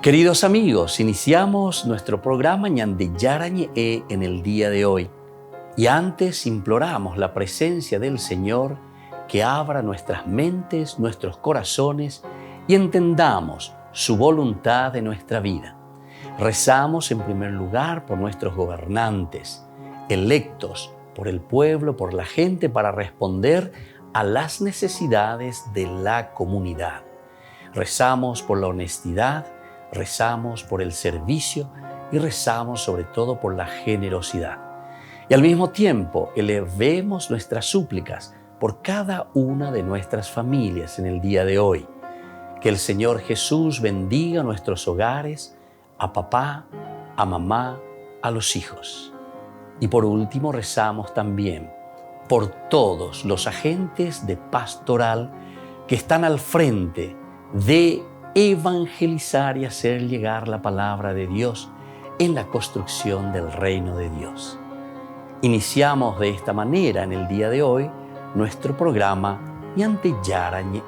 Queridos amigos, iniciamos nuestro programa Ñande Yarañe en el día de hoy. Y antes imploramos la presencia del Señor que abra nuestras mentes, nuestros corazones y entendamos su voluntad de nuestra vida. Rezamos en primer lugar por nuestros gobernantes, electos por el pueblo, por la gente, para responder a las necesidades de la comunidad. Rezamos por la honestidad, rezamos por el servicio y rezamos sobre todo por la generosidad. Y al mismo tiempo elevemos nuestras súplicas por cada una de nuestras familias en el día de hoy. Que el Señor Jesús bendiga nuestros hogares, a papá, a mamá, a los hijos. Y por último rezamos también por todos los agentes de pastoral que están al frente de evangelizar y hacer llegar la palabra de Dios en la construcción del reino de Dios. Iniciamos de esta manera en el día de hoy nuestro programa Ñande Yarañe.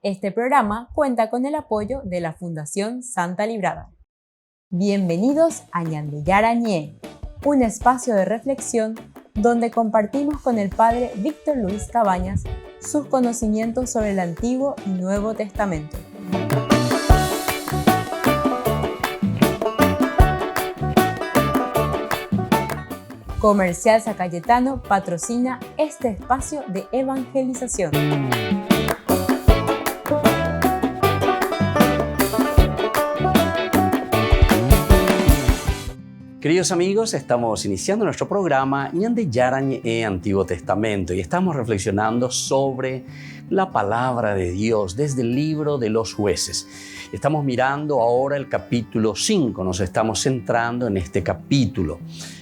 Este programa cuenta con el apoyo de la Fundación Santa Librada. Bienvenidos a Ñande Yarañe, un espacio de reflexión donde compartimos con el Padre Víctor Luis Cabañas sus conocimientos sobre el Antiguo y Nuevo Testamento. Comercial San Cayetano patrocina este espacio de evangelización. Queridos amigos, estamos iniciando nuestro programa Ñande Yarañe Antiguo Testamento y estamos reflexionando sobre la palabra de Dios desde el libro de los Jueces. Estamos mirando ahora el capítulo 5, nos estamos centrando en este capítulo.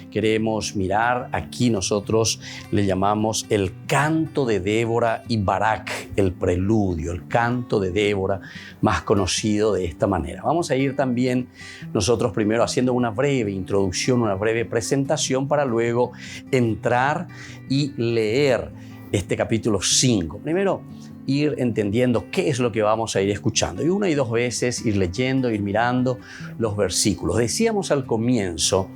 Queremos mirar, aquí nosotros le llamamos el canto de Débora y Barak, el preludio, el canto de Débora, más conocido de esta manera. Vamos a ir también nosotros primero haciendo una breve introducción, una breve presentación para luego entrar y leer este capítulo 5. Primero, ir entendiendo qué es lo que vamos a ir escuchando y una y dos veces ir leyendo, ir mirando los versículos. Decíamos al comienzo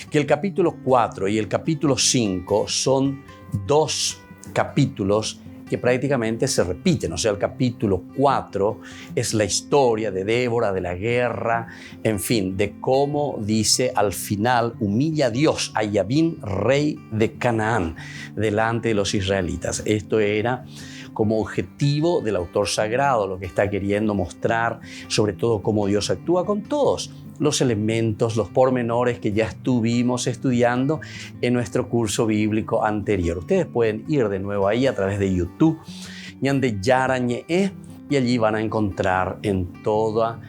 que el capítulo 4 y el capítulo 5 son dos capítulos que prácticamente se repiten. O sea, el capítulo 4 es la historia de Débora, de la guerra, en fin, de cómo dice al final humilla a Dios, a Yavín, rey de Canaán, delante de los israelitas. Esto era como objetivo del autor sagrado, lo que está queriendo mostrar, sobre todo cómo Dios actúa con todos los elementos, los pormenores que ya estuvimos estudiando en nuestro curso bíblico anterior. Ustedes pueden ir de nuevo ahí a través de YouTube, Ñande Yarañe, y allí van a encontrar en toda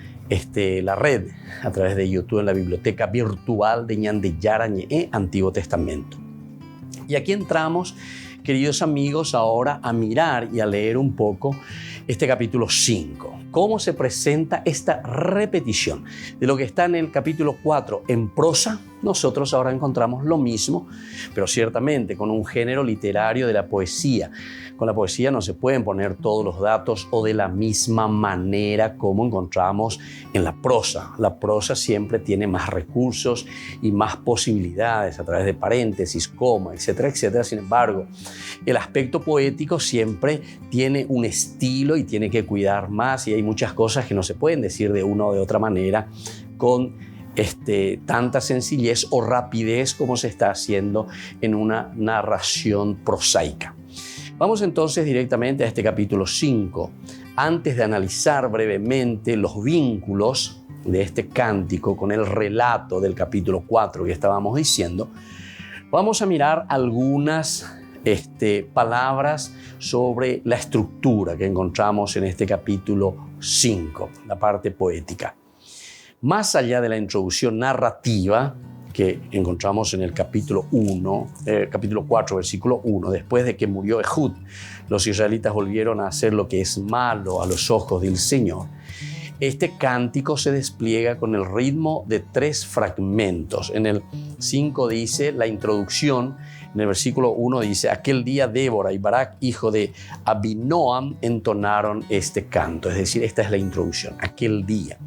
la red, a través de YouTube, en la biblioteca virtual de Ñande Yarañe, Antiguo Testamento. Y aquí entramos, queridos amigos, ahora a mirar y a leer un poco este capítulo 5. ¿Cómo se presenta esta repetición de lo que está en el capítulo 4 en prosa? Nosotros ahora encontramos lo mismo, pero ciertamente con un género literario de la poesía. Con la poesía no se pueden poner todos los datos o de la misma manera como encontramos en la prosa. La prosa siempre tiene más recursos y más posibilidades a través de paréntesis, coma, etcétera, etcétera. Sin embargo, el aspecto poético siempre tiene un estilo y tiene que cuidar más, y hay muchas cosas que no se pueden decir de una o de otra manera con tanta sencillez o rapidez como se está haciendo en una narración prosaica. Vamos entonces directamente a este capítulo 5. Antes de analizar brevemente los vínculos de este cántico con el relato del capítulo 4 que estábamos diciendo, vamos a mirar algunas palabras sobre la estructura que encontramos en este capítulo 5, la parte poética. Más allá de la introducción narrativa que encontramos en el capítulo 4, versículo 1, después de que murió Ehud, los israelitas volvieron a hacer lo que es malo a los ojos del Señor. Este cántico se despliega con el ritmo de 3 fragmentos. En el 5 dice la introducción, En el versículo 1 dice, aquel día Débora y Barak, hijo de Abinoam, entonaron este canto. Es decir, esta es la introducción. Aquel día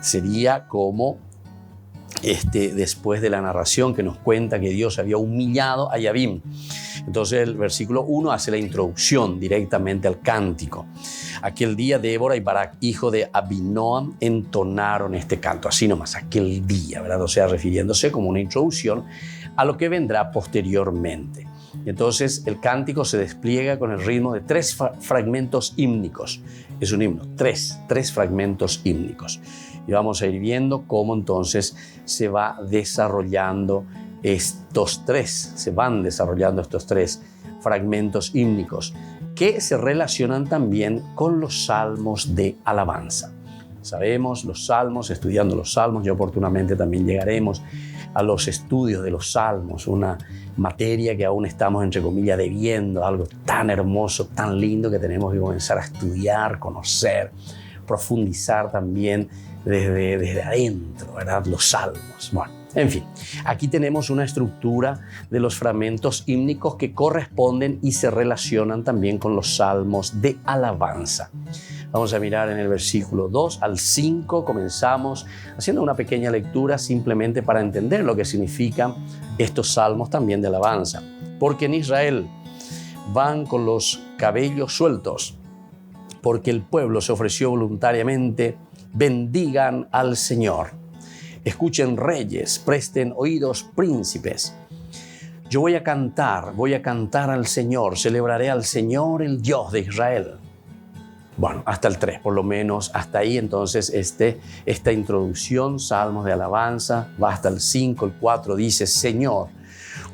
sería como después de la narración que nos cuenta que Dios había humillado a Yabín. Entonces el versículo 1 hace la introducción directamente al cántico. Aquel día Débora y Barak, hijo de Abinoam, entonaron este canto. Así nomás, aquel día, ¿verdad? O sea, refiriéndose como una introducción a lo que vendrá posteriormente. Entonces el cántico se despliega con el ritmo de 3 fragmentos hímnicos. Es un himno, tres fragmentos hímnicos. Y vamos a ir viendo cómo entonces se van desarrollando estos 3 fragmentos hímnicos que se relacionan también con los salmos de alabanza. Sabemos los salmos, estudiando los salmos, y oportunamente también llegaremos a los estudios de los salmos, una materia que aún estamos, entre comillas, debiendo, algo tan hermoso, tan lindo que tenemos que comenzar a estudiar, conocer, profundizar también desde adentro, ¿verdad? Los salmos. Bueno, en fin, aquí tenemos una estructura de los fragmentos hímnicos que corresponden y se relacionan también con los salmos de alabanza. Vamos a mirar en el versículo 2 al 5, comenzamos haciendo una pequeña lectura simplemente para entender lo que significan estos salmos también de alabanza. Porque en Israel van con los cabellos sueltos, porque el pueblo se ofreció voluntariamente, bendigan al Señor. Escuchen reyes, presten oídos príncipes. Yo voy a cantar al Señor, celebraré al Señor, el Dios de Israel. Bueno, hasta el 3, por lo menos, hasta ahí entonces esta introducción, salmos de alabanza, va hasta el 5, el 4 dice, Señor,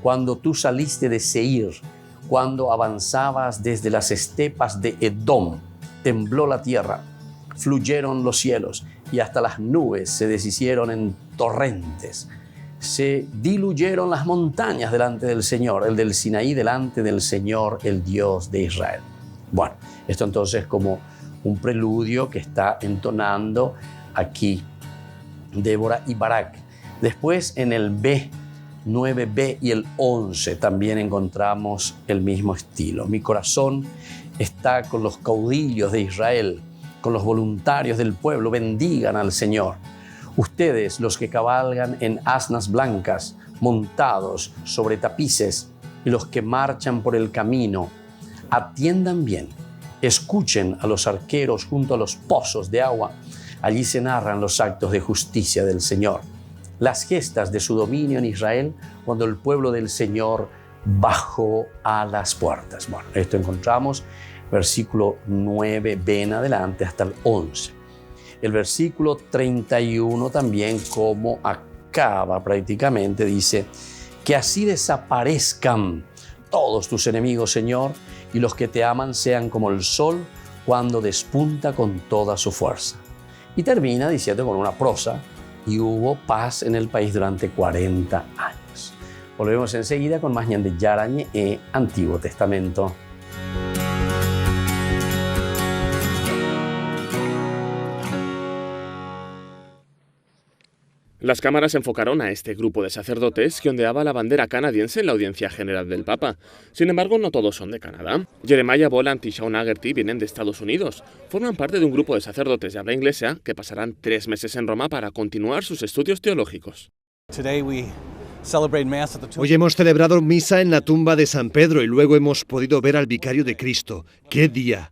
cuando tú saliste de Seir, cuando avanzabas desde las estepas de Edom, tembló la tierra, fluyeron los cielos y hasta las nubes se deshicieron en torrentes. Se diluyeron las montañas delante del Señor, el del Sinaí delante del Señor, el Dios de Israel. Bueno, esto entonces como un preludio que está entonando aquí Débora y Barak. Después en el B, 9b y el 11 también encontramos el mismo estilo. Mi corazón está con los caudillos de Israel, con los voluntarios del pueblo, bendigan al Señor. Ustedes, los que cabalgan en asnas blancas, montados sobre tapices, y los que marchan por el camino, atiendan bien, escuchen a los arqueros junto a los pozos de agua. Allí se narran los actos de justicia del Señor, las gestas de su dominio en Israel, cuando el pueblo del Señor bajó a las puertas. Bueno, esto encontramos versículo 9b en adelante hasta el 11. El versículo 31 también, como acaba prácticamente, dice, que así desaparezcan todos tus enemigos, Señor, y los que te aman sean como el sol cuando despunta con toda su fuerza. Y termina diciendo con una prosa, y hubo paz en el país durante 40 años. Volvemos enseguida con más Ñande Yarañe e Antiguo Testamento. Las cámaras enfocaron a este grupo de sacerdotes que ondeaba la bandera canadiense en la audiencia general del Papa. Sin embargo, no todos son de Canadá. Jeremiah Boland y Sean Haggerty vienen de Estados Unidos. Forman parte de un grupo de sacerdotes de habla inglesa que pasarán 3 meses en Roma para continuar sus estudios teológicos. Hoy hemos celebrado misa en la tumba de San Pedro y luego hemos podido ver al vicario de Cristo. ¡Qué día!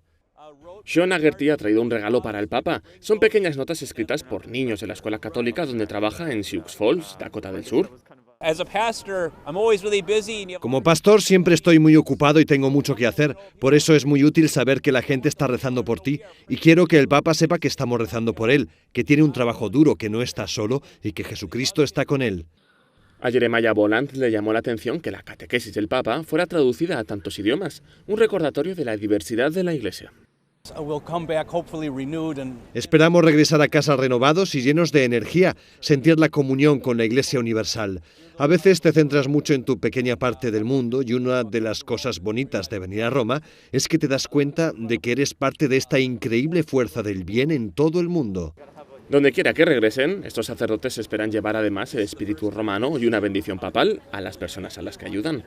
Sean Haggerty ha traído un regalo para el Papa. Son pequeñas notas escritas por niños de la escuela católica donde trabaja en Sioux Falls, Dakota del Sur. Como pastor siempre estoy muy ocupado y tengo mucho que hacer. Por eso es muy útil saber que la gente está rezando por ti y quiero que el Papa sepa que estamos rezando por él, que tiene un trabajo duro, que no está solo y que Jesucristo está con él. A Jeremiah Boland le llamó la atención que la catequesis del Papa fuera traducida a tantos idiomas, un recordatorio de la diversidad de la Iglesia. Esperamos regresar a casa renovados y llenos de energía, sentir la comunión con la Iglesia Universal. A veces te centras mucho en tu pequeña parte del mundo y una de las cosas bonitas de venir a Roma es que te das cuenta de que eres parte de esta increíble fuerza del bien en todo el mundo. Donde quiera que regresen, estos sacerdotes esperan llevar además el espíritu romano y una bendición papal a las personas a las que ayudan.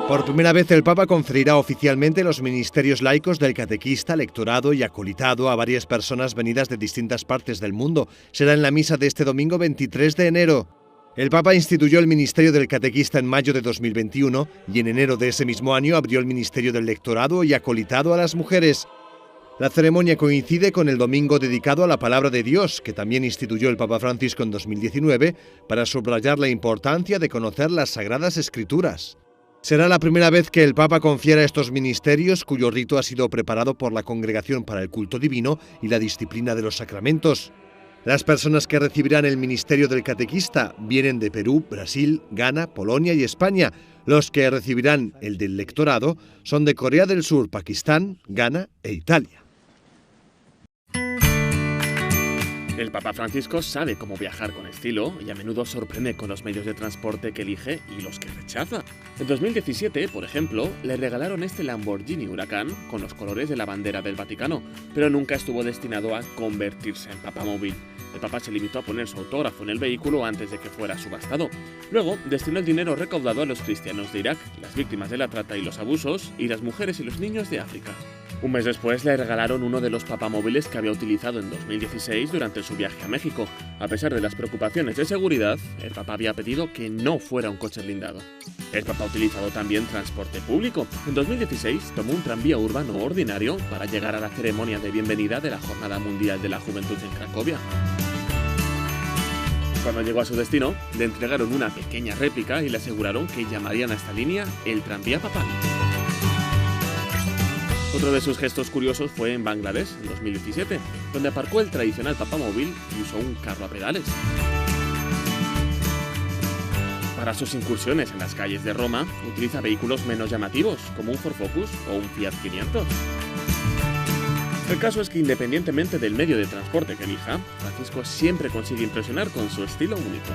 Por primera vez el Papa conferirá oficialmente los ministerios laicos del catequista, lectorado y acolitado a varias personas venidas de distintas partes del mundo. Será en la misa de este domingo 23 de enero. El Papa instituyó el ministerio del catequista en mayo de 2021 y en enero de ese mismo año abrió el ministerio del lectorado y acolitado a las mujeres. La ceremonia coincide con el domingo dedicado a la palabra de Dios, que también instituyó el Papa Francisco en 2019 para subrayar la importancia de conocer las Sagradas Escrituras. Será la primera vez que el Papa confiera estos ministerios, cuyo rito ha sido preparado por la Congregación para el Culto Divino y la Disciplina de los Sacramentos. Las personas que recibirán el ministerio del catequista vienen de Perú, Brasil, Ghana, Polonia y España. Los que recibirán el del lectorado son de Corea del Sur, Pakistán, Ghana e Italia. El Papa Francisco sabe cómo viajar con estilo y a menudo sorprende con los medios de transporte que elige y los que rechaza. En 2017, por ejemplo, le regalaron este Lamborghini Huracán con los colores de la bandera del Vaticano, pero nunca estuvo destinado a convertirse en papamóvil. El Papa se limitó a poner su autógrafo en el vehículo antes de que fuera subastado. Luego, destinó el dinero recaudado a los cristianos de Irak, las víctimas de la trata y los abusos, y las mujeres y los niños de África. Un mes después le regalaron uno de los papamóviles que había utilizado en 2016 durante su viaje a México. A pesar de las preocupaciones de seguridad, el Papa había pedido que no fuera un coche blindado. El Papa ha utilizado también transporte público. En 2016 tomó un tranvía urbano ordinario para llegar a la ceremonia de bienvenida de la Jornada Mundial de la Juventud en Cracovia. Cuando llegó a su destino, le entregaron una pequeña réplica y le aseguraron que llamarían a esta línea el tranvía papal. Otro de sus gestos curiosos fue en Bangladesh, en 2017, donde aparcó el tradicional papamóvil y usó un carro a pedales. Para sus incursiones en las calles de Roma, utiliza vehículos menos llamativos, como un Ford Focus o un Fiat 500. El caso es que independientemente del medio de transporte que elija, Francisco siempre consigue impresionar con su estilo único.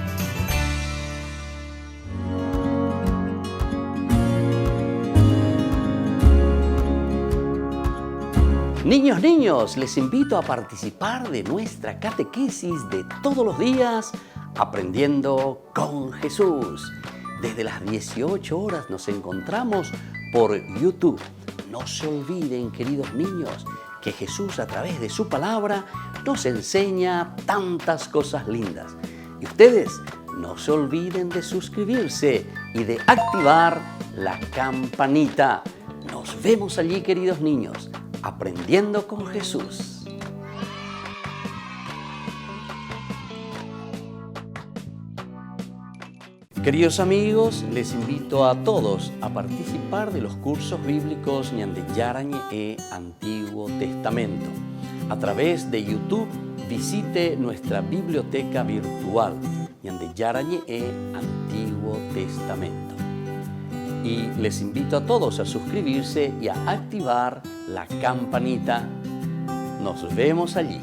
Niños, les invito a participar de nuestra catequesis de todos los días, Aprendiendo con Jesús. Desde las 18 horas nos encontramos por YouTube. No se olviden, queridos niños, que Jesús a través de su palabra nos enseña tantas cosas lindas. Y ustedes no se olviden de suscribirse y de activar la campanita. Nos vemos allí, queridos niños, aprendiendo con Jesús. Queridos amigos, les invito a todos a participar de los cursos bíblicos Ñande Yarañe e Antiguo Testamento. A través de YouTube, visite nuestra biblioteca virtual Ñande Yarañe e Antiguo Testamento. Y les invito a todos a suscribirse y a activar la campanita. Nos vemos allí.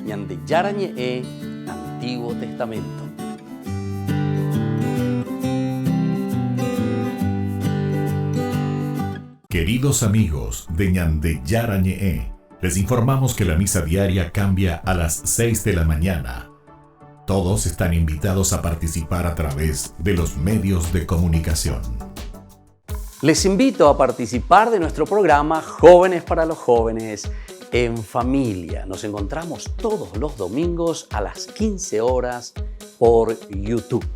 Ñande Yarañe e Antiguo Testamento. Queridos amigos de Ñande Yarañe, les informamos que la misa diaria cambia a las 6 de la mañana. Todos están invitados a participar a través de los medios de comunicación. Les invito a participar de nuestro programa Jóvenes para los Jóvenes en Familia. Nos encontramos todos los domingos a las 15 horas por YouTube.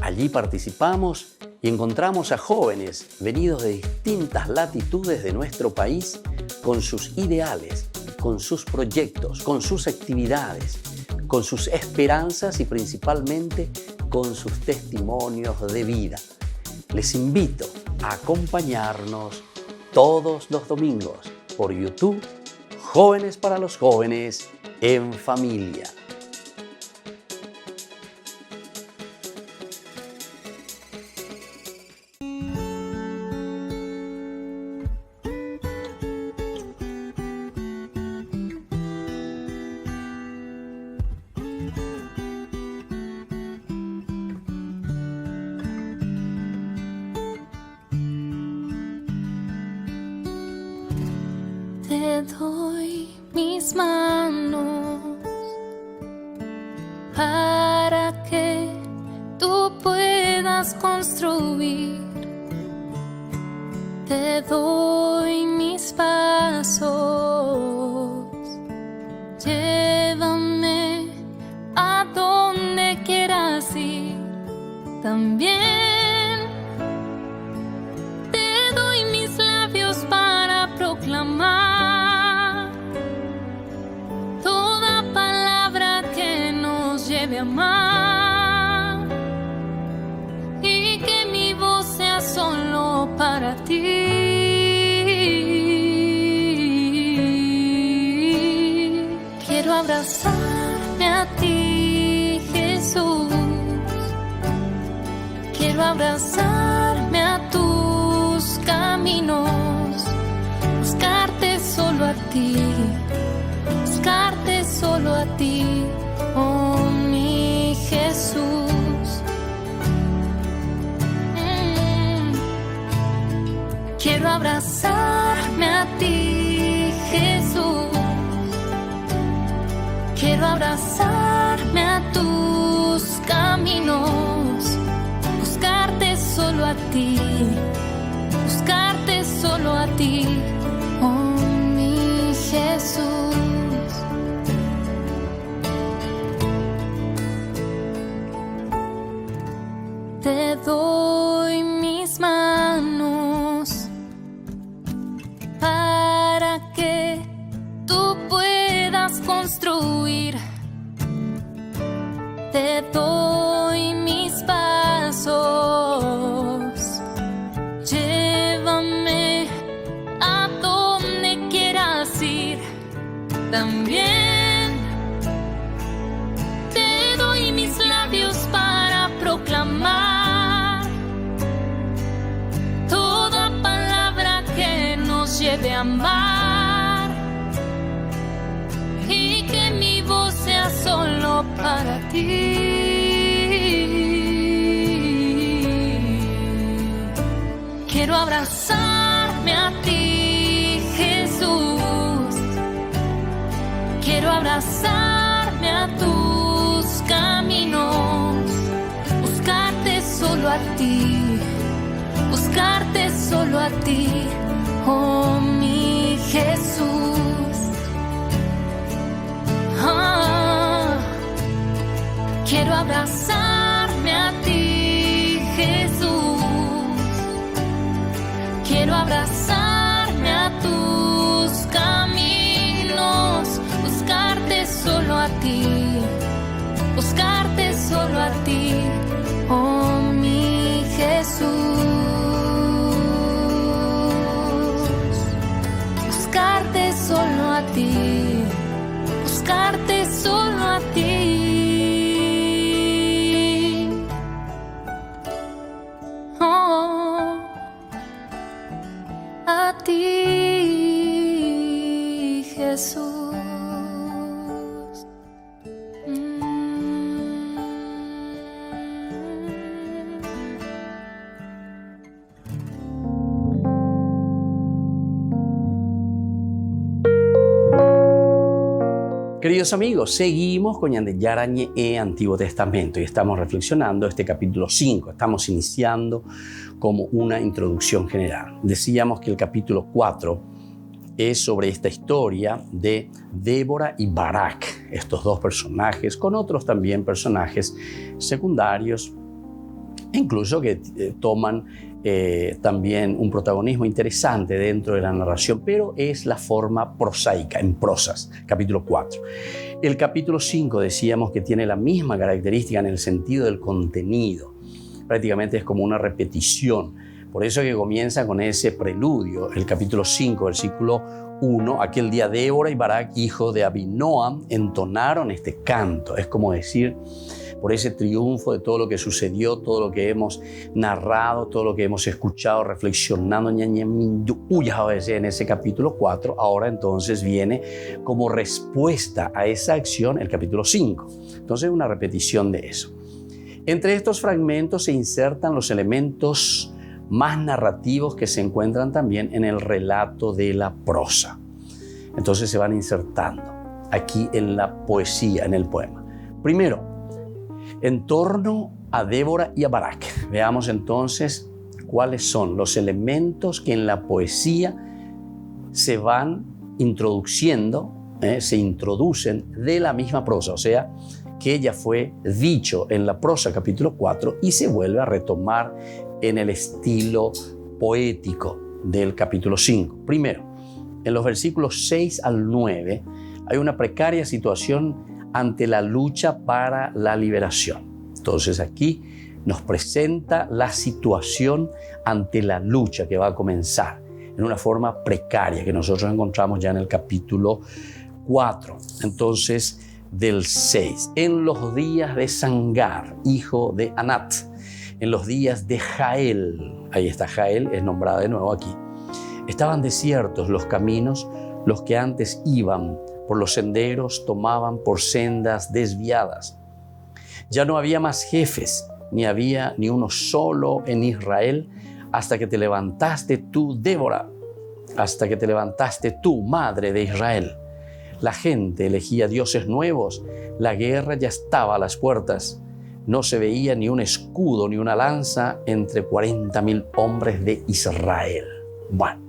Allí participamos y encontramos a jóvenes venidos de distintas latitudes de nuestro país con sus ideales, con sus proyectos, con sus actividades, con sus esperanzas y principalmente con sus testimonios de vida. Les invito a acompañarnos todos los domingos por YouTube, Jóvenes para los Jóvenes en Familia. Te doy mis manos para que tú puedas construir. Te doy mis pasos, llévame a donde quieras ir. También te doy mis labios para proclamar toda palabra que nos lleve a amar, y que mi voz sea solo para ti. Quiero abrazarme a ti, Jesús. Quiero abrazarme a tus caminos, buscarte solo a ti, buscarte solo a ti, oh mi Jesús. Quiero abrazarme a ti, Jesús. Quiero abrazarme a tus caminos, buscarte solo a ti, buscarte solo a ti, oh mi Jesús. Te doy mis manos para que tú puedas construir. Te doy mis pasos, llévame a donde quieras ir. También te doy mis labios para proclamar toda palabra que nos lleve a amar, y que mi voz sea solo para ti. Quiero abrazarme a ti, Jesús. Quiero abrazarme a tus caminos, buscarte solo a ti, buscarte solo a ti, oh mi Jesús. Quiero abrazarme a ti, Jesús. Quiero abrazarme a tus caminos, buscarte solo a ti, buscarte solo a ti, oh mi Jesús. Buscarte solo a ti, buscarte solo a ti. Oh, a ti, Jesús. Queridos amigos, seguimos con Ñande Yarañe Antiguo Testamento y estamos reflexionando este capítulo 5. Estamos iniciando como una introducción general. Decíamos que el capítulo 4 es sobre esta historia de Débora y Barak, estos dos personajes, con otros también personajes secundarios, incluso que toman también un protagonismo interesante dentro de la narración, pero es la forma prosaica, en prosas, capítulo 4. El capítulo 5 decíamos que tiene la misma característica en el sentido del contenido. Prácticamente es como una repetición. Por eso que comienza con ese preludio, el capítulo 5, versículo 1. Aquel día Débora y Barak, hijo de Abinoam, entonaron este canto. Es como decir, por ese triunfo de todo lo que sucedió, todo lo que hemos narrado, todo lo que hemos escuchado, reflexionando en ese capítulo 4, ahora entonces viene como respuesta a esa acción el capítulo 5. Entonces una repetición de eso. Entre estos fragmentos se insertan los elementos más narrativos que se encuentran también en el relato de la prosa. Entonces se van insertando aquí en la poesía, en el poema. Primero, en torno a Débora y a Barak. Veamos entonces cuáles son los elementos que en la poesía se van introduciendo, se introducen de la misma prosa, o sea, que ya fue dicho en la prosa capítulo 4 y se vuelve a retomar en el estilo poético del capítulo 5. Primero, en los versículos 6 al 9 hay una precaria situación ante la lucha para la liberación. Entonces aquí nos presenta la situación ante la lucha que va a comenzar en una forma precaria que nosotros encontramos ya en el capítulo 4. Entonces, del 6, en los días de Sangar, hijo de Anat, en los días de Jael, ahí está Jael, es nombrada de nuevo aquí, estaban desiertos los caminos, los que antes iban por los senderos tomaban por sendas desviadas. Ya no había más jefes, ni había ni uno solo en Israel, hasta que te levantaste tú, Débora, hasta que te levantaste tú, madre de Israel. La gente elegía dioses nuevos, la guerra ya estaba a las puertas. No se veía ni un escudo ni una lanza entre 40,000 hombres de Israel. Bueno,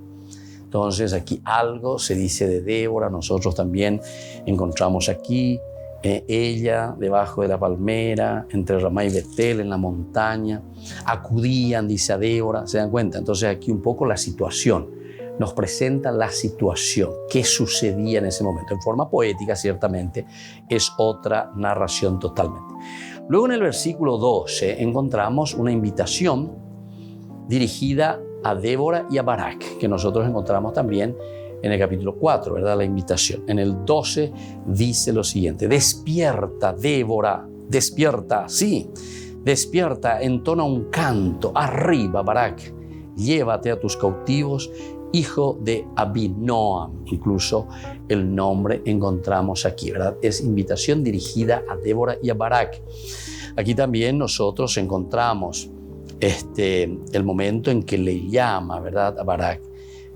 entonces aquí algo se dice de Débora. Nosotros también encontramos aquí ella debajo de la palmera, entre Ramá y Betel, en la montaña. Acudían, dice a Débora, ¿se dan cuenta? Entonces aquí un poco la situación. Nos presenta la situación, qué sucedía en ese momento. En forma poética, ciertamente, es otra narración totalmente. Luego en el versículo 12 encontramos una invitación dirigida a Débora y a Barak, que nosotros encontramos también en el capítulo 4, ¿verdad? La invitación. En el 12 dice lo siguiente: despierta, Débora, despierta, sí, despierta, entona un canto, arriba, Barak, llévate a tus cautivos, hijo de Abinoam. Incluso el nombre encontramos aquí, ¿verdad? Es invitación dirigida a Débora y a Barak. Aquí también nosotros encontramos el momento en que le llama, ¿verdad? A Barak.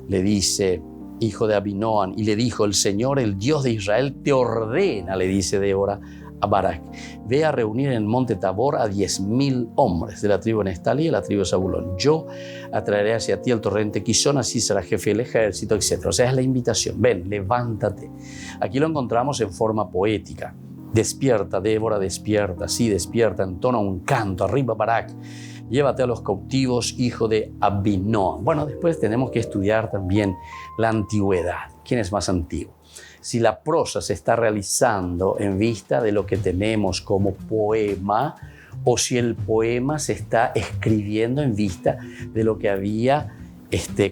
Le dice, hijo de Abinoam, y le dijo, el Señor, el Dios de Israel, te ordena, le dice Débora a Barak, ve a reunir en el monte Tabor a 10,000 hombres de la tribu de Neftalí y de la tribu de Zabulón. Yo atraeré hacia ti el torrente Quizón, así será jefe del ejército, etc. O sea, es la invitación. Ven, levántate. Aquí lo encontramos en forma poética. Despierta, Débora, despierta. Sí, despierta, entona un canto. Arriba, Barak. Llévate a los cautivos, hijo de Abinoam. Bueno, después tenemos que estudiar también la antigüedad. ¿Quién es más antiguo? Si la prosa se está realizando en vista de lo que tenemos como poema, o si el poema se está escribiendo en vista de lo que había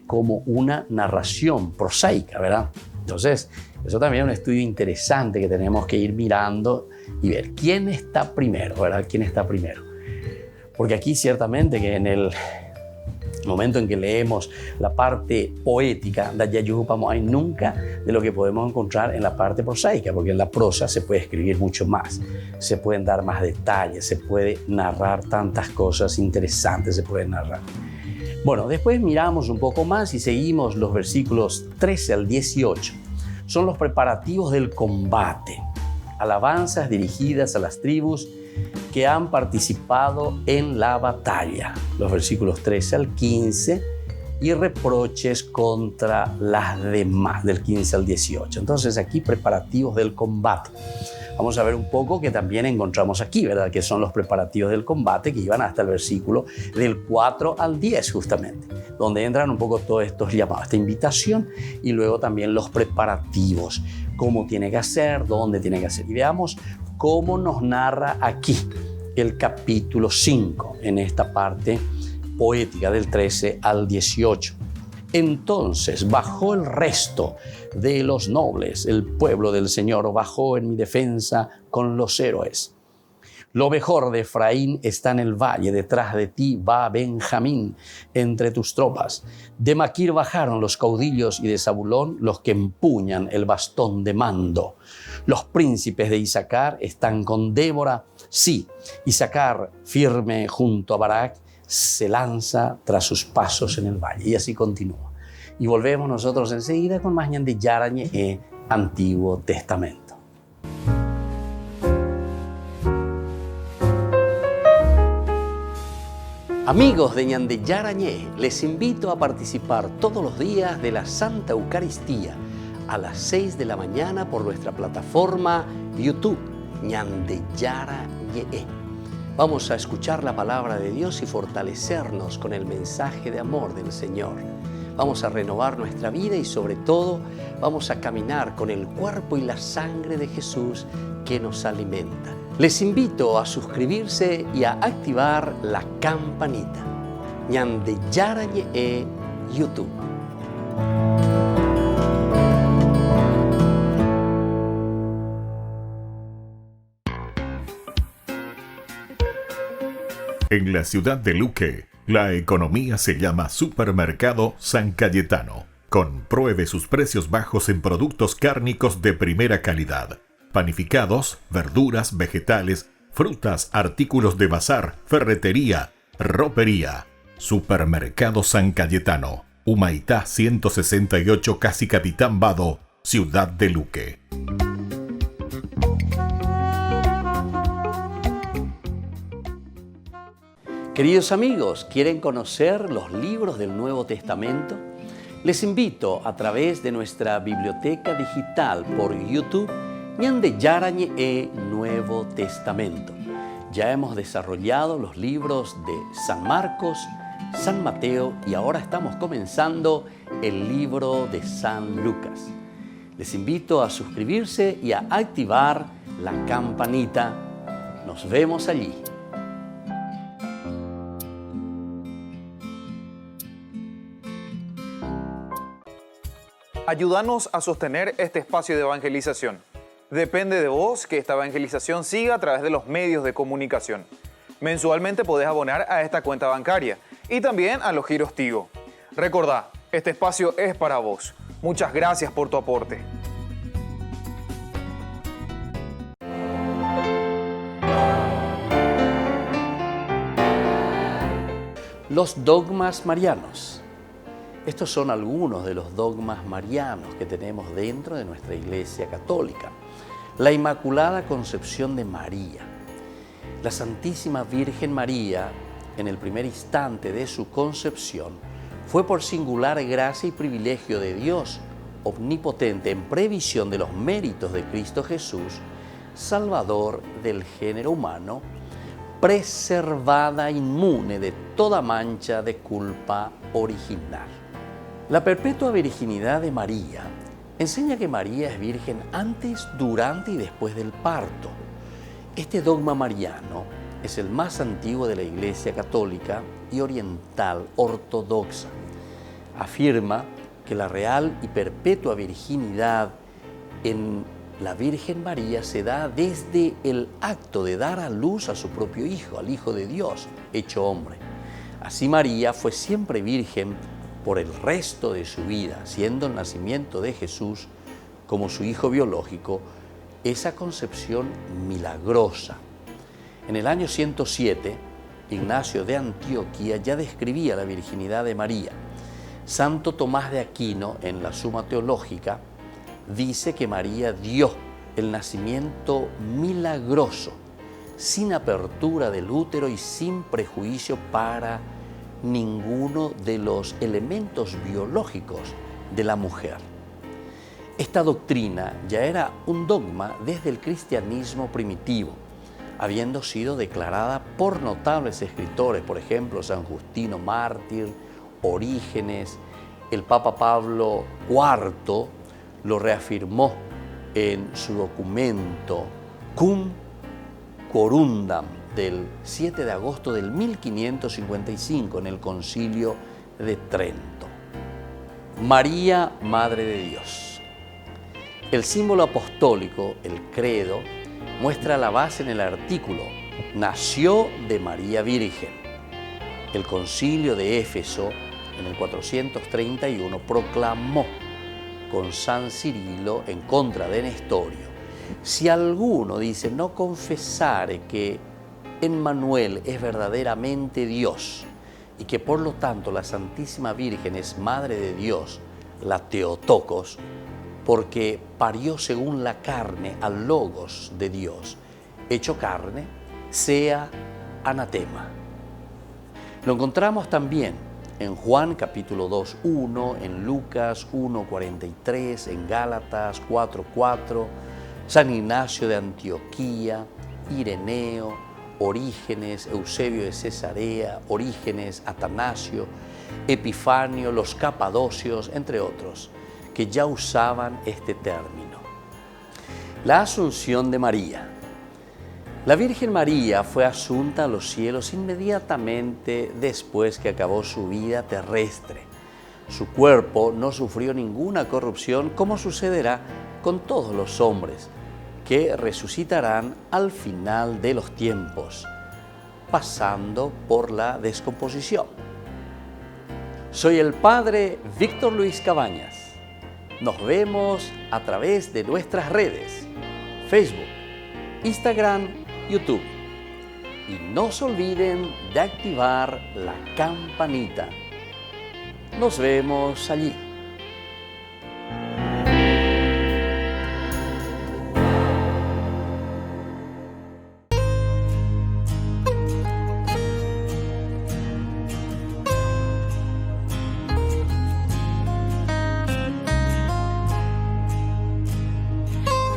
como una narración prosaica, ¿verdad? Entonces, eso también es un estudio interesante que tenemos que ir mirando y ver quién está primero, ¿verdad? ¿Quién está primero? Porque aquí ciertamente que en el momento en que leemos la parte poética, no hay nunca de lo que podemos encontrar en la parte prosaica, porque en la prosa se puede escribir mucho más, se pueden dar más detalles, se puede narrar tantas cosas interesantes, se pueden narrar. Bueno, después miramos un poco más y seguimos los versículos 13 al 18. Son los preparativos del combate, alabanzas dirigidas a las tribus que han participado en la batalla, los versículos 13 al 15, y reproches contra las demás, del 15 al 18. Entonces aquí preparativos del combate. Vamos a ver un poco que también encontramos aquí, ¿verdad? Que son los preparativos del combate que iban hasta el versículo del 4 al 10 justamente, donde entran un poco todos estos llamados, esta invitación y luego también los preparativos, cómo tiene que hacer, dónde tiene que hacer. Y veamos cómo nos narra aquí el capítulo 5, en esta parte poética del 13 al 18. Entonces bajó el resto de los nobles, el pueblo del Señor bajó en mi defensa con los héroes. Lo mejor de Efraín está en el valle, detrás de ti va Benjamín entre tus tropas. De Maquir bajaron los caudillos y de Zabulón los que empuñan el bastón de mando. Los príncipes de Isaacar están con Débora. Sí, Isaacar, firme junto a Barak, se lanza tras sus pasos en el valle. Y así continúa. Y volvemos nosotros enseguida con más Ñan de Yarañe Antiguo Testamento. Amigos de Ñande Yarañé, les invito a participar todos los días de la Santa Eucaristía a las 6 de la mañana por nuestra plataforma YouTube, Ñande Yarañé. Vamos a escuchar la palabra de Dios y fortalecernos con el mensaje de amor del Señor. Vamos a renovar nuestra vida y sobre todo vamos a caminar con el cuerpo y la sangre de Jesús que nos alimenta. Les invito a suscribirse y a activar la campanita. Ñande Yarañé YouTube. En la ciudad de Luque, la economía se llama Supermercado San Cayetano. Compruebe sus precios bajos en productos cárnicos de primera calidad. Panificados, verduras, vegetales, frutas, artículos de bazar, ferretería, ropería. Supermercado San Cayetano, Humaitá 168, Casi Capitán Vado, ciudad de Luque. Queridos amigos, ¿quieren conocer los libros del Nuevo Testamento? Les invito a través de nuestra biblioteca digital por YouTube, Ñande Yarañé Nuevo Testamento. Ya hemos desarrollado los libros de San Marcos, San Mateo y ahora estamos comenzando el libro de San Lucas. Les invito a suscribirse y a activar la campanita. Nos vemos allí. Ayúdanos a sostener este espacio de evangelización. Depende de vos que esta evangelización siga a través de los medios de comunicación. Mensualmente podés abonar a esta cuenta bancaria y también a los giros Tigo. Recordá, este espacio es para vos. Muchas gracias por tu aporte. Los dogmas marianos. Estos son algunos de los dogmas marianos que tenemos dentro de nuestra Iglesia Católica. La Inmaculada Concepción de María. La Santísima Virgen María, en el primer instante de su concepción, fue por singular gracia y privilegio de Dios omnipotente en previsión de los méritos de Cristo Jesús, Salvador del género humano, preservada inmune de toda mancha de culpa original. La perpetua virginidad de María enseña que María es virgen antes, durante y después del parto. Este dogma mariano es el más antiguo de la Iglesia Católica y oriental ortodoxa. Afirma que la real y perpetua virginidad en la Virgen María se da desde el acto de dar a luz a su propio Hijo, al Hijo de Dios, hecho hombre. Así María fue siempre virgen por el resto de su vida, siendo el nacimiento de Jesús como su hijo biológico, esa concepción milagrosa. En el año 107, Ignacio de Antioquía ya describía la virginidad de María. Santo Tomás de Aquino, en la Suma Teológica, dice que María dio el nacimiento milagroso, sin apertura del útero y sin prejuicio para ninguno de los elementos biológicos de la mujer. Esta doctrina ya era un dogma desde el cristianismo primitivo, habiendo sido declarada por notables escritores, por ejemplo, San Justino Mártir, Orígenes. El Papa Pablo IV lo reafirmó en su documento Cum Corundam del 7 de agosto del 1555 en el Concilio de Trento. María, Madre de Dios. El símbolo apostólico, el credo, muestra la base en el artículo nació de María Virgen. El Concilio de Éfeso, en el 431, proclamó con San Cirilo en contra de Nestorio: si alguno dice no confesare que Emmanuel es verdaderamente Dios y que por lo tanto la Santísima Virgen es Madre de Dios, la Theotokos, porque parió según la carne al Logos de Dios, hecho carne, sea anatema. Lo encontramos también en Juan capítulo 2:1, en Lucas 1:43, en Gálatas 4:4, San Ignacio de Antioquía, Ireneo, Orígenes, Eusebio de Cesarea, Orígenes, Atanasio, Epifanio, los Capadocios, entre otros, que ya usaban este término. La Asunción de María. La Virgen María fue asunta a los cielos inmediatamente después que acabó su vida terrestre. Su cuerpo no sufrió ninguna corrupción, como sucederá con todos los hombres, que resucitarán al final de los tiempos, pasando por la descomposición. Soy el Padre Víctor Luis Cabañas. Nos vemos a través de nuestras redes, Facebook, Instagram, YouTube. Y no se olviden de activar la campanita. Nos vemos allí.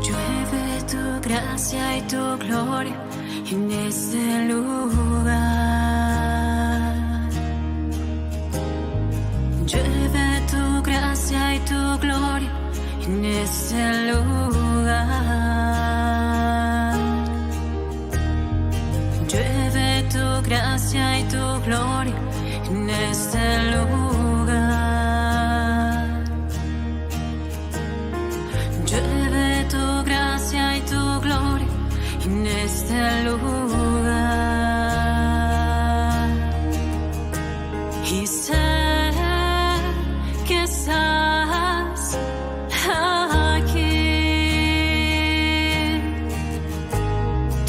Llueve tu gracia y tu gloria en este lugar. Llueve tu gracia y tu gloria en este lugar. Llueve tu gracia y tu gloria en este lugar. Llueve tu gracia y tu gloria en este lugar. Y sé que estás aquí.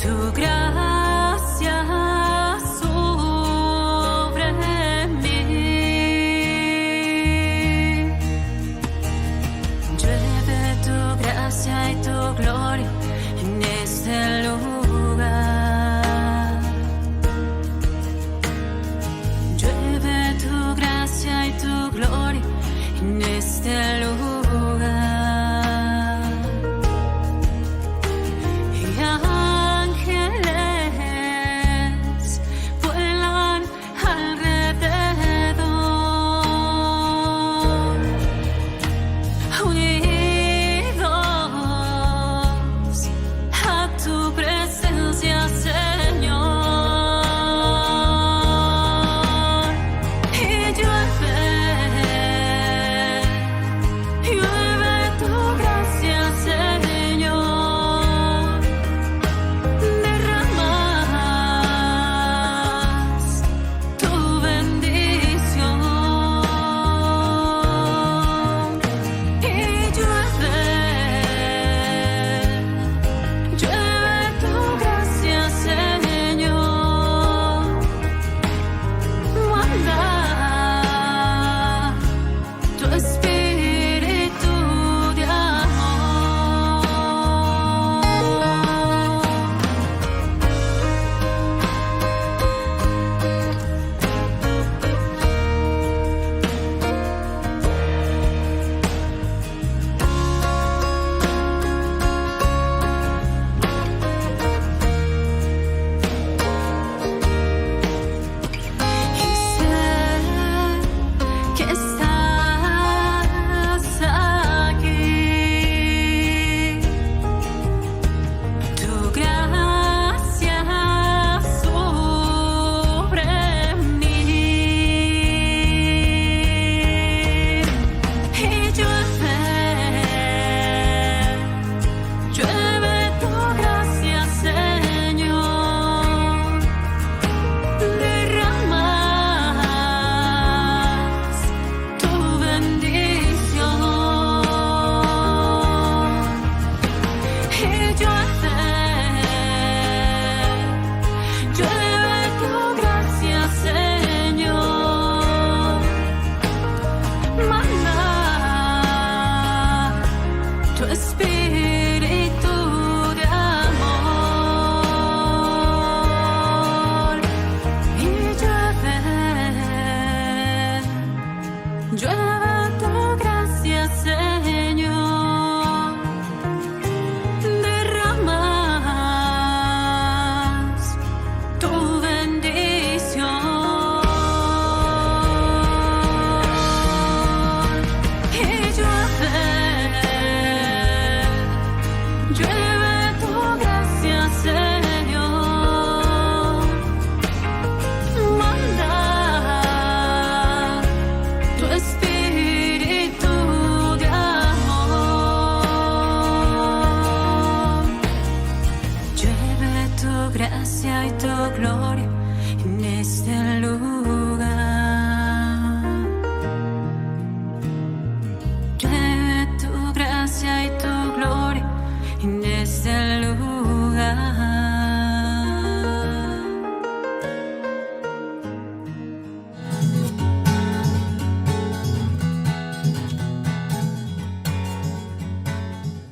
Tu gracia sobre mí. Llueve tu gracia y tu gloria en este lugar. Llueve tu gracia, Señor. Manda tu espíritu de amor. Llueve tu gracia y tu gloria en este lugar. Llueve tu gracia y tu gloria en este lugar.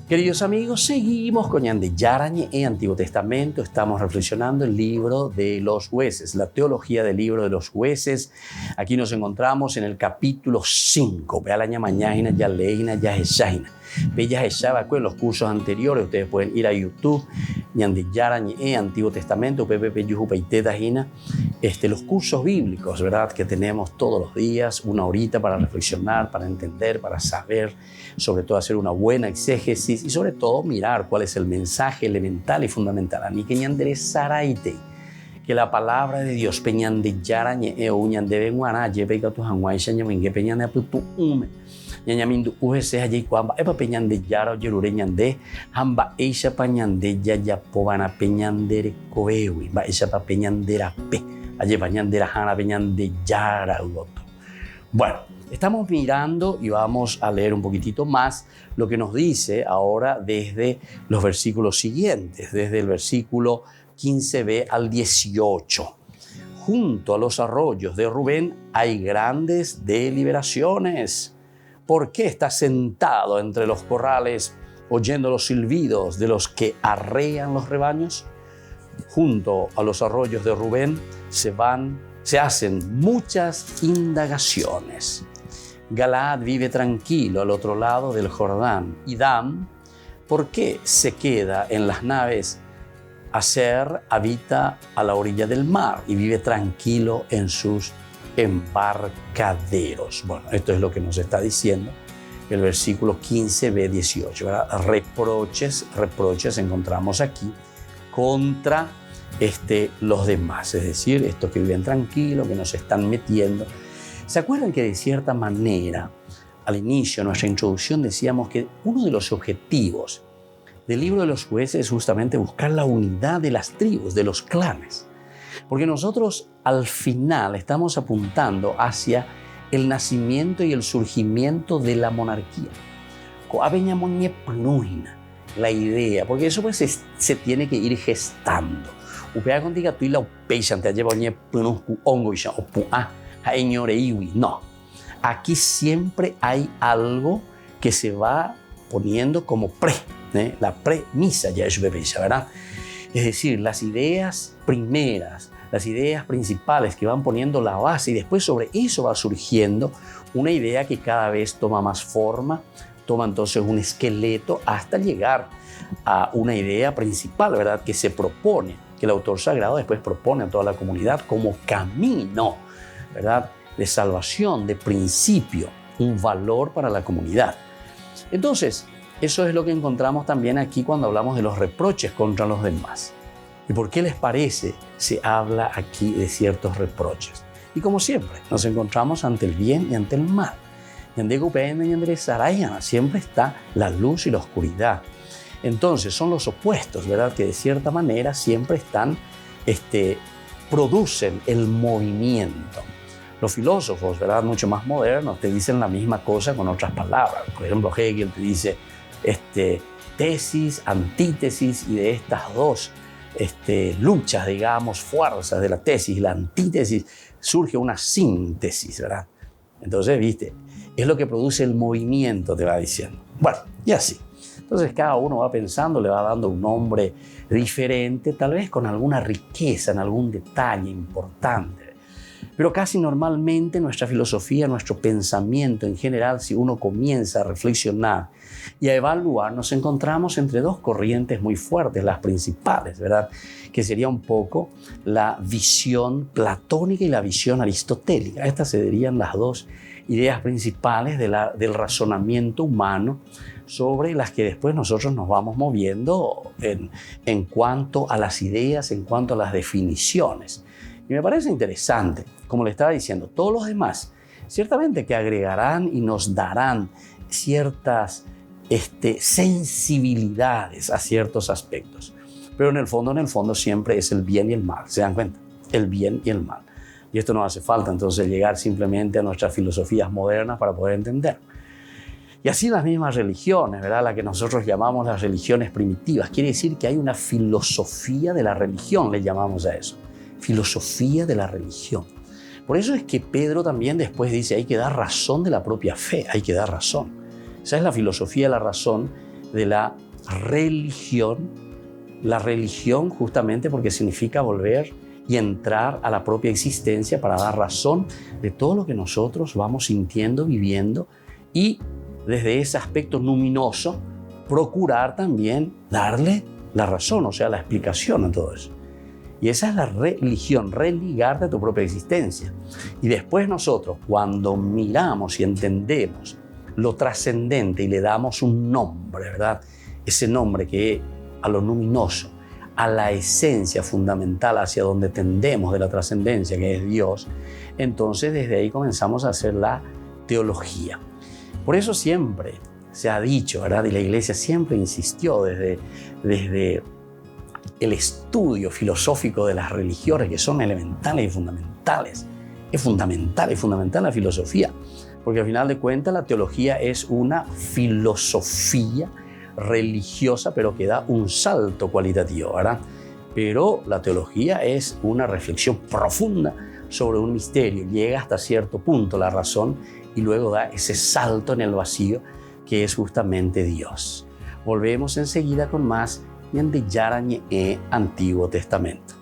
Queridos amigos, seguimos con Ñande Yarañe en Antiguo Testamento. Estamos reflexionando el libro de los jueces, la teología del libro de los jueces. Aquí nos encontramos en el capítulo 5. Ve a la mañana, ya leína, ya eshaina. Ve ya eshaba en los cursos anteriores. Ustedes pueden ir a YouTube, Ñande Yarañe en Antiguo Testamento, los cursos bíblicos, ¿verdad? Que tenemos todos los días, una horita para reflexionar, para entender, para saber, sobre todo hacer una buena exégesis y sobre todo mirar cuál es el mensaje elemental y fundamental. A mí que ñandere saraite, que la palabra de Dios peñande yarañe e uñande venguana lleve tu hanguay ñamingue peñande putu ume ñamindu ujese allí cuamba epa peñande yara yerure ñande hamba eisha pañande ya pobana peñandere coewi ba eisha pa peñandera pe allí pañandera hana peñande yara ugoto. Bueno, estamos mirando y vamos a leer un poquitito más lo que nos dice ahora desde los versículos siguientes, desde el versículo 15b al 18. Junto a los arroyos de Rubén hay grandes deliberaciones. ¿Por qué estás sentado entre los corrales oyendo los silbidos de los que arrean los rebaños? Junto a los arroyos de Rubén se hacen muchas indagaciones. Galaad vive tranquilo al otro lado del Jordán. Y Dan, ¿por qué se queda en las naves? Aser habita a la orilla del mar y vive tranquilo en sus embarcaderos. Bueno, esto es lo que nos está diciendo el versículo 15b 18, ¿verdad? Reproches encontramos aquí contra los demás, es decir, estos que viven tranquilos, que nos están metiendo. ¿Se acuerdan que de cierta manera, al inicio de nuestra introducción, decíamos que uno de los objetivos del libro de los jueces es justamente buscar la unidad de las tribus, de los clanes? Porque nosotros al final estamos apuntando hacia el nacimiento y el surgimiento de la monarquía. La idea, porque eso pues se tiene que ir gestando. No, aquí siempre hay algo que se va poniendo como la premisa, ¿verdad? Es decir, las ideas primeras, las ideas principales que van poniendo la base y después sobre eso va surgiendo una idea que cada vez toma más forma, toma entonces un esqueleto hasta llegar a una idea principal, ¿verdad? Que se propone, que el autor sagrado después propone a toda la comunidad como camino, ¿verdad? De salvación, de principio, un valor para la comunidad. Entonces, eso es lo que encontramos también aquí cuando hablamos de los reproches contra los demás. ¿Y por qué les parece se habla aquí de ciertos reproches? Y como siempre, nos encontramos ante el bien y ante el mal. Siempre está la luz y la oscuridad. Entonces, son los opuestos, ¿verdad? Que de cierta manera siempre están, producen el movimiento. Los filósofos, ¿verdad? Mucho más modernos, te dicen la misma cosa con otras palabras. Por ejemplo, Hegel te dice tesis, antítesis, y de estas dos luchas, digamos, fuerzas de la tesis y la antítesis, surge una síntesis, ¿verdad? Entonces, ¿viste? Es lo que produce el movimiento, te va diciendo. Bueno, y así. Entonces, cada uno va pensando, le va dando un nombre diferente, tal vez con alguna riqueza, en algún detalle importante. Pero casi normalmente nuestra filosofía, nuestro pensamiento en general, si uno comienza a reflexionar y a evaluar, nos encontramos entre dos corrientes muy fuertes, las principales, ¿verdad? Que sería un poco la visión platónica y la visión aristotélica. Estas serían las dos ideas principales del razonamiento humano sobre las que después nosotros nos vamos moviendo en cuanto a las ideas, en cuanto a las definiciones. Y me parece interesante, como le estaba diciendo, todos los demás ciertamente que agregarán y nos darán ciertas sensibilidades a ciertos aspectos. Pero en el fondo siempre es el bien y el mal, ¿se dan cuenta? El bien y el mal. Y esto no hace falta entonces llegar simplemente a nuestras filosofías modernas para poder entender. Y así las mismas religiones, ¿verdad? La que nosotros llamamos las religiones primitivas. Quiere decir que hay una filosofía de la religión, le llamamos a eso. Filosofía de la religión. Por eso es que Pedro también después dice, hay que dar razón de la propia fe, hay que dar razón. Esa es la filosofía de la razón de la religión. La religión justamente porque significa volver y entrar a la propia existencia para dar razón de todo lo que nosotros vamos sintiendo, viviendo y desde ese aspecto luminoso procurar también darle la razón, o sea, la explicación a todo eso. Y esa es la religión, religarte a tu propia existencia. Y después nosotros, cuando miramos y entendemos lo trascendente y le damos un nombre, ¿verdad? Ese nombre que a lo luminoso, a la esencia fundamental hacia donde tendemos de la trascendencia, que es Dios, entonces desde ahí comenzamos a hacer la teología. Por eso siempre se ha dicho, ¿verdad? Y la Iglesia siempre insistió desde el estudio filosófico de las religiones, que son elementales y fundamentales. Es fundamental la filosofía, porque al final de cuentas la teología es una filosofía religiosa, pero que da un salto cualitativo, ¿verdad? Pero la teología es una reflexión profunda sobre un misterio, llega hasta cierto punto la razón y luego da ese salto en el vacío que es justamente Dios. Volvemos enseguida con más Ñande Yarañe Antiguo Testamento.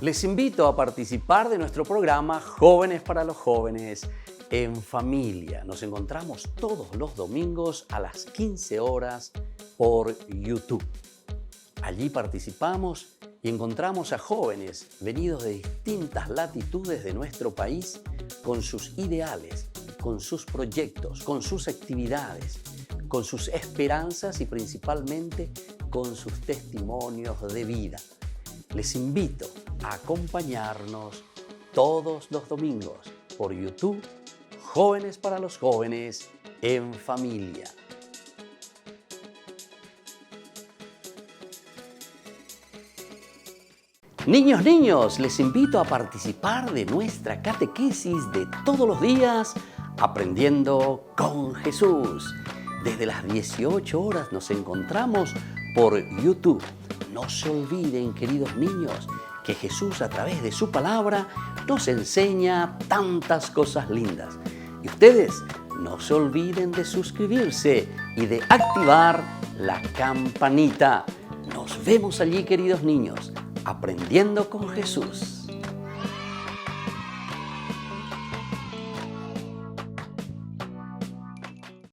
Les invito a participar de nuestro programa Jóvenes para los Jóvenes en Familia. Nos encontramos todos los domingos a las 15 horas por YouTube. Allí participamos y encontramos a jóvenes venidos de distintas latitudes de nuestro país con sus ideales, con sus proyectos, con sus actividades, con sus esperanzas y principalmente con sus testimonios de vida. Les invito a acompañarnos todos los domingos por YouTube, Jóvenes para los Jóvenes en Familia. Niños, les invito a participar de nuestra catequesis de todos los días, Aprendiendo con Jesús. Desde las 18 horas nos encontramos por YouTube. No se olviden, queridos niños, que Jesús a través de su palabra nos enseña tantas cosas lindas. Y ustedes no se olviden de suscribirse y de activar la campanita. Nos vemos allí, queridos niños, aprendiendo con Jesús.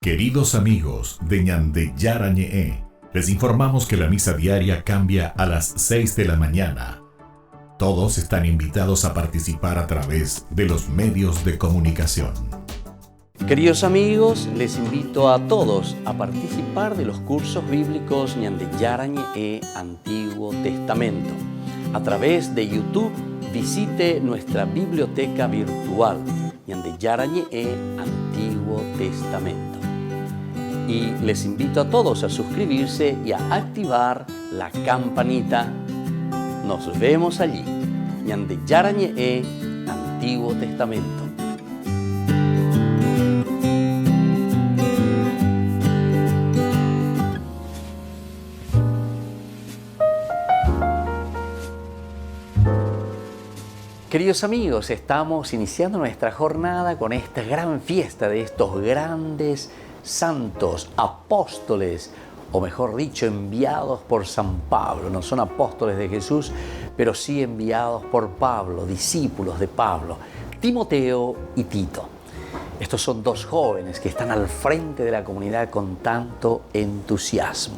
Queridos amigos de Ñande Yarañe, les informamos que la misa diaria cambia a las 6 de la mañana. Todos están invitados a participar a través de los medios de comunicación. Queridos amigos, les invito a todos a participar de los cursos bíblicos Ñande Yarañe Antiguo Testamento. A través de YouTube, visite nuestra biblioteca virtual Ñande Yarañe Antiguo Testamento. Y les invito a todos a suscribirse y a activar la campanita. Nos vemos allí. Ñande Yarañe Antiguo Testamento. Queridos amigos, estamos iniciando nuestra jornada con esta gran fiesta de estos grandes santos, apóstoles, o mejor dicho, enviados por San Pablo. No son apóstoles de Jesús, pero sí enviados por Pablo, discípulos de Pablo, Timoteo y Tito. Estos son dos jóvenes que están al frente de la comunidad con tanto entusiasmo.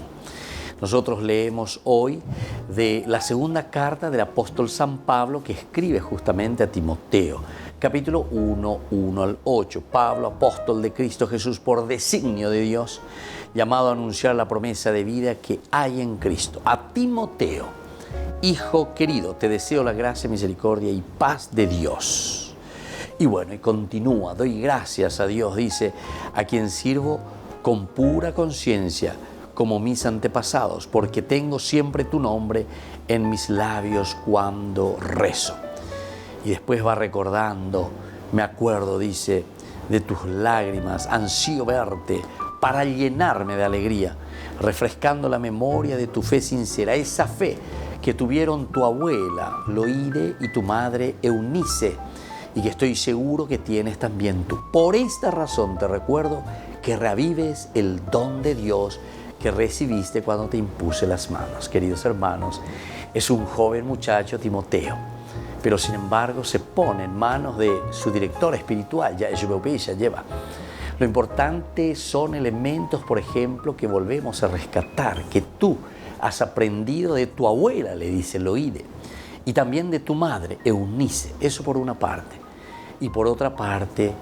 Nosotros leemos hoy de la segunda carta del apóstol San Pablo que escribe justamente a Timoteo, capítulo 1, 1 al 8. Pablo, apóstol de Cristo Jesús por designio de Dios, llamado a anunciar la promesa de vida que hay en Cristo. A Timoteo, hijo querido, te deseo la gracia, misericordia y paz de Dios. Y bueno, y continúa, doy gracias a Dios, dice, a quien sirvo con pura conciencia, como mis antepasados, porque tengo siempre tu nombre en mis labios cuando rezo. Y después va recordando, me acuerdo, dice, de tus lágrimas, ansío verte para llenarme de alegría, refrescando la memoria de tu fe sincera, esa fe que tuvieron tu abuela Loide y tu madre Eunice, y que estoy seguro que tienes también tú. Por esta razón te recuerdo que reavives el don de Dios que recibiste cuando te impuse las manos. Queridos hermanos, es un joven muchacho, Timoteo, pero sin embargo se pone en manos de su director espiritual, ya lleva. Lo importante son elementos, por ejemplo, que volvemos a rescatar, que tú has aprendido de tu abuela, le dice Loide, y también de tu madre, Eunice. Eso por una parte. Y por otra parte,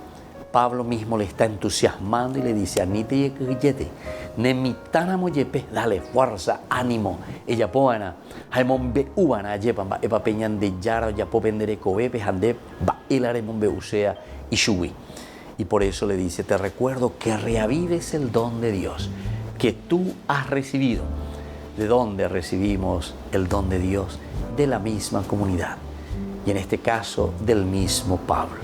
Pablo mismo le está entusiasmando y le dice, Anite y Kuyete, Nemitana Moyepe, dale fuerza, ánimo, ella poana, Jaimombe Ubana, Yepan, Epa Peñan de Yara, Yapo Pendere Cobepe, Hande, Ba Elaremombe Usea y Shubi. Y por eso le dice, te recuerdo que reavives el don de Dios que tú has recibido. ¿De dónde recibimos el don de Dios? De la misma comunidad. Y en este caso, del mismo Pablo.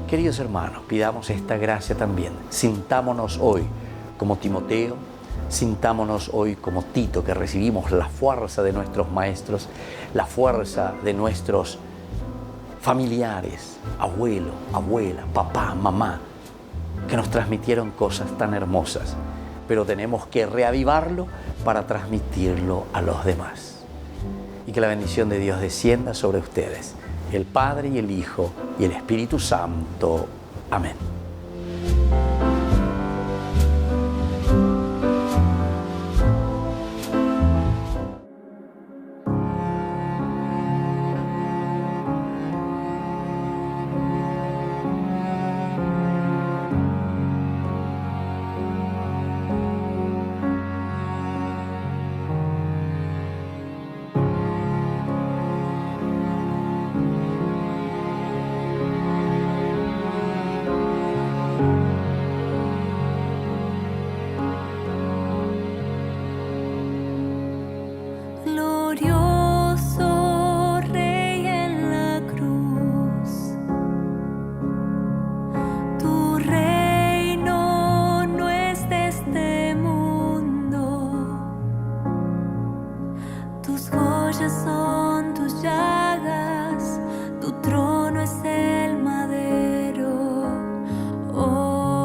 Queridos hermanos, pidamos esta gracia también. Sintámonos hoy como Timoteo, sintámonos hoy como Tito, que recibimos la fuerza de nuestros maestros, la fuerza de nuestros familiares, abuelo, abuela, papá, mamá, que nos transmitieron cosas tan hermosas, pero tenemos que reavivarlo para transmitirlo a los demás. Y que la bendición de Dios descienda sobre ustedes, el Padre y el Hijo y el Espíritu Santo. Amén. Glorioso Rey en la cruz, tu reino no es de este mundo, tus joyas son tus llagas, tu trono es el madero. Oh,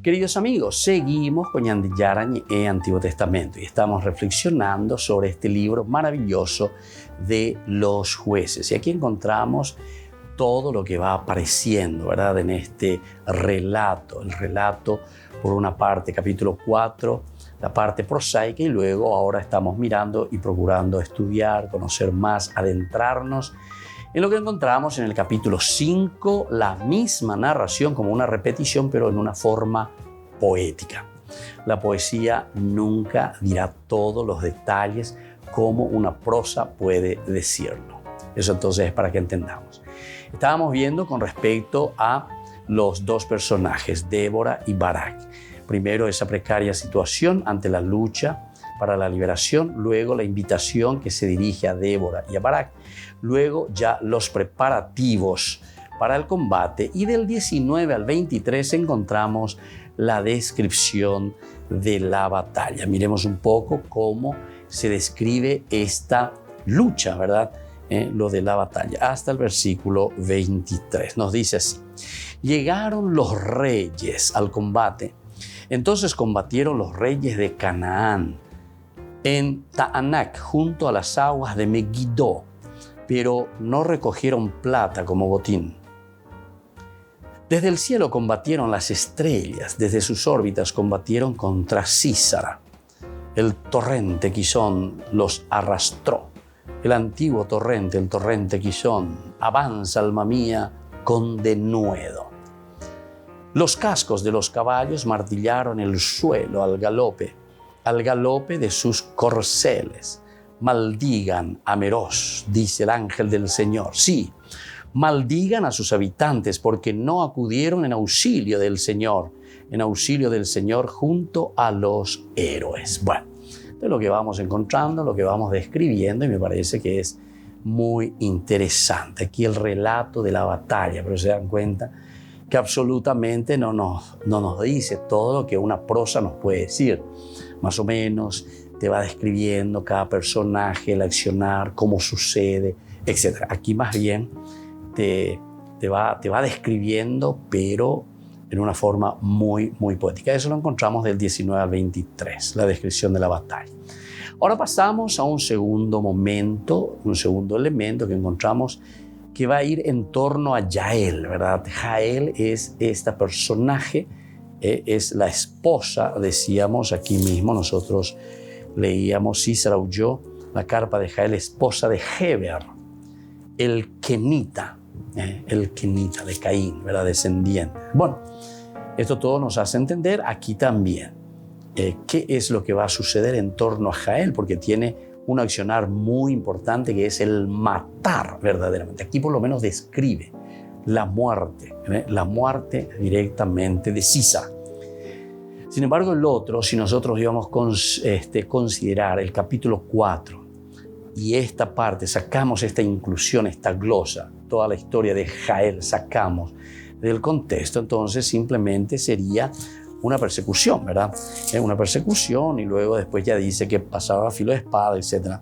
Queridos amigos, seguimos con Ñande Yarañe Antiguo Testamento y estamos reflexionando sobre este libro maravilloso de los jueces. Y aquí encontramos todo lo que va apareciendo, ¿verdad? En este relato. El relato, por una parte, capítulo 4, la parte prosaica, y luego ahora estamos mirando y procurando estudiar, conocer más, adentrarnos en lo que encontramos en el capítulo 5, la misma narración como una repetición, pero en una forma poética. La poesía nunca dirá todos los detalles como una prosa puede decirlo. Eso entonces es para que entendamos. Estábamos viendo con respecto a los dos personajes, Débora y Barak. Primero esa precaria situación ante la lucha para la liberación, luego la invitación que se dirige a Débora y a Barak, luego ya los preparativos para el combate, y del 19 al 23 encontramos la descripción de la batalla. Miremos un poco cómo se describe esta lucha, ¿verdad? Lo de la batalla, hasta el versículo 23. Nos dice así: llegaron los reyes al combate, entonces combatieron los reyes de Canaán en Taanac, junto a las aguas de Megiddo, pero no recogieron plata como botín. Desde el cielo combatieron las estrellas, desde sus órbitas combatieron contra Sísara. El torrente Quizón los arrastró. El antiguo torrente, el torrente Quizón, avanza, alma mía, con denuedo. Los cascos de los caballos martillaron el suelo al galope de sus corceles. Maldigan a Meroz, dice el ángel del Señor. Sí, maldigan a sus habitantes porque no acudieron en auxilio del Señor junto a los héroes. Bueno, de lo que vamos encontrando, lo que vamos describiendo, y me parece que es muy interesante. Aquí el relato de la batalla, pero se dan cuenta que absolutamente no nos dice todo lo que una prosa nos puede decir. Más o menos te va describiendo cada personaje, el accionar, cómo sucede, etc. Aquí más bien te va describiendo, pero en una forma muy poética. Eso lo encontramos del 19 al 23, la descripción de la batalla. Ahora pasamos a un segundo momento, un segundo elemento que encontramos que va a ir en torno a Yael, ¿verdad? Jael es esta personaje, es la esposa, decíamos aquí mismo, nosotros leíamos, Sísara huyó, la carpa de Jael, esposa de Heber, el kenita de Caín, ¿verdad? Descendiente. Bueno, esto todo nos hace entender aquí también qué es lo que va a suceder en torno a Jael, porque tiene un accionar muy importante que es el matar verdaderamente. Aquí por lo menos describe la muerte directamente de Sísara. Sin embargo, el otro, si nosotros íbamos a considerar el capítulo 4 y esta parte, sacamos esta inclusión, esta glosa, toda la historia de Jael, sacamos del contexto, entonces simplemente sería una persecución, ¿verdad? Una persecución, y luego después ya dice que pasaba a filo de espada, etc.,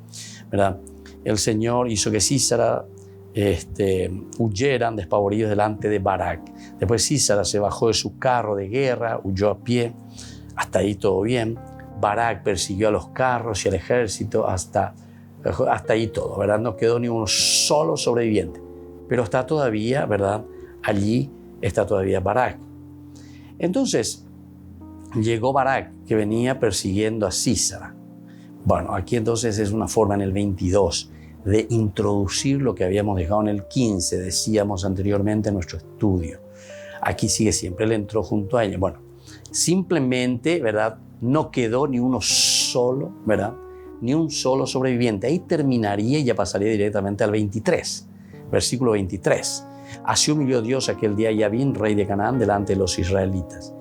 ¿verdad? El Señor hizo que Sísara huyeran despavoridos delante de Barak. Después Sísara se bajó de su carro de guerra, huyó a pie. Hasta ahí todo bien. Barak persiguió a los carros y al ejército hasta ahí todo, ¿verdad? No quedó ni uno solo sobreviviente. Pero está todavía, ¿verdad? Allí está todavía Barak. Entonces, llegó Barak, que venía persiguiendo a Sísara. Bueno, aquí entonces es una forma en el 22 de introducir lo que habíamos dejado en el 15, decíamos anteriormente en nuestro estudio. Aquí sigue siempre, él entró junto a ella. Bueno, simplemente, ¿verdad? No quedó ni uno solo, ¿verdad? Ni un solo sobreviviente. Ahí terminaría y ya pasaría directamente al 23, versículo 23. Así humilló Dios aquel día a Yavín, rey de Canaán, delante de los israelitas.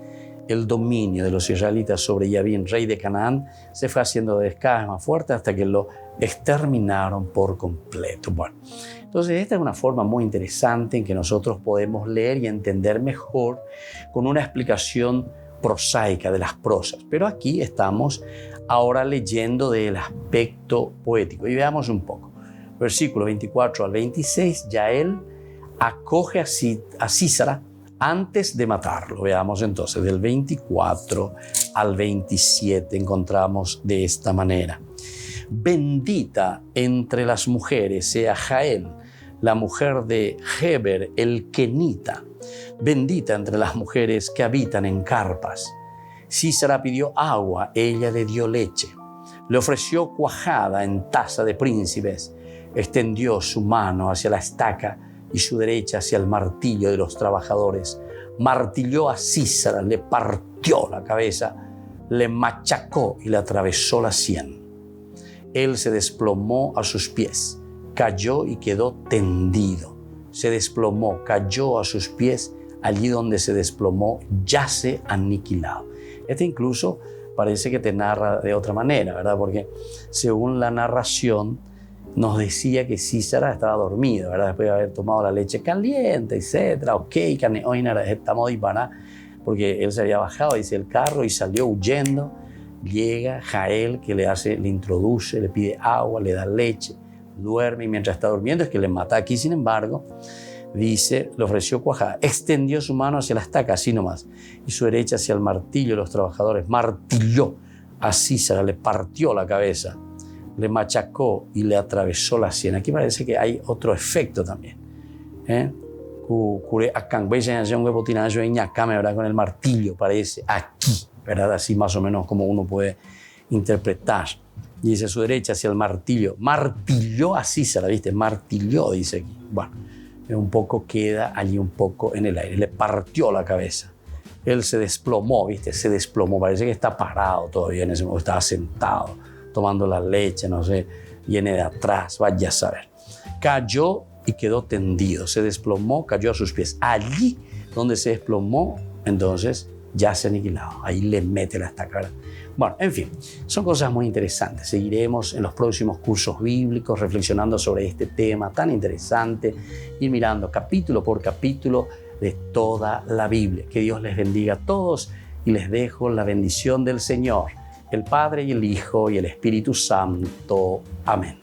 El dominio de los israelitas sobre Yavín, rey de Canaán, se fue haciendo de cada vez más fuerte hasta que lo exterminaron por completo. Bueno, entonces esta es una forma muy interesante en que nosotros podemos leer y entender mejor con una explicación prosaica de las prosas. Pero aquí estamos ahora leyendo del aspecto poético. Y veamos un poco. Versículo 24 al 26, Yael acoge a Sísara antes de matarlo. Veamos entonces, del 24 al 27 encontramos de esta manera. Bendita entre las mujeres sea Jael, la mujer de Heber el kenita, bendita entre las mujeres que habitan en carpas. Sísara pidió agua, ella le dio leche. Le ofreció cuajada en taza de príncipes. Extendió su mano hacia la estaca y su derecha hacia el martillo de los trabajadores. Martilló a Sísara, le partió la cabeza, le machacó y le atravesó la sien. Él se desplomó a sus pies, cayó y quedó tendido. Se desplomó, cayó a sus pies, allí donde se desplomó yace aniquilado. Este incluso parece que te narra de otra manera, ¿verdad? Porque según la narración nos decía que Sísara estaba dormido, ¿verdad? Después de haber tomado la leche caliente, etc. Ok, estamos disparando, porque él se había bajado, dice, el carro y salió huyendo. Llega Jael, que le introduce, le pide agua, le da leche, duerme y mientras está durmiendo es que le mata. Aquí, sin embargo, dice, le ofreció cuajada, extendió su mano hacia la estaca, así nomás, y su derecha hacia el martillo de los trabajadores. Martilló a Sísara, le partió la cabeza, le machacó y le atravesó la sien. Aquí parece que hay otro efecto también. Con el martillo, parece aquí, ¿verdad? Así más o menos como uno puede interpretar. Y dice su derecha hacia el martillo. Martilló a Sísara, ¿viste? Martilló, dice aquí. Bueno, un poco queda allí un poco en el aire. Le partió la cabeza. Él se desplomó, ¿viste? Se desplomó. Parece que está parado todavía en ese momento. Estaba sentado, tomando la leche, no sé. Viene de atrás, vaya a saber. Cayó y quedó tendido. Se desplomó, cayó a sus pies. Allí donde se desplomó, entonces ya se ha aniquilado. Ahí le mete la estaca, ¿verdad? Bueno, en fin, son cosas muy interesantes. Seguiremos en los próximos cursos bíblicos reflexionando sobre este tema tan interesante y mirando capítulo por capítulo de toda la Biblia. Que Dios les bendiga a todos y les dejo la bendición del Señor, el Padre y el Hijo y el Espíritu Santo. Amén.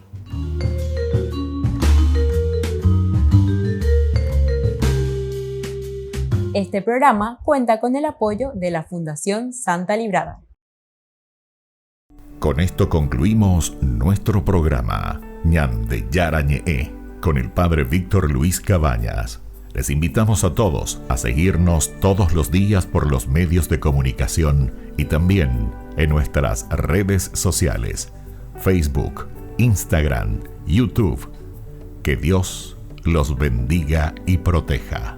Este programa cuenta con el apoyo de la Fundación Santa Librada. Con esto concluimos nuestro programa Ñande Yarañe con el Padre Víctor Luis Cabañas. Les invitamos a todos a seguirnos todos los días por los medios de comunicación y también en nuestras redes sociales, Facebook, Instagram, YouTube. Que Dios los bendiga y proteja.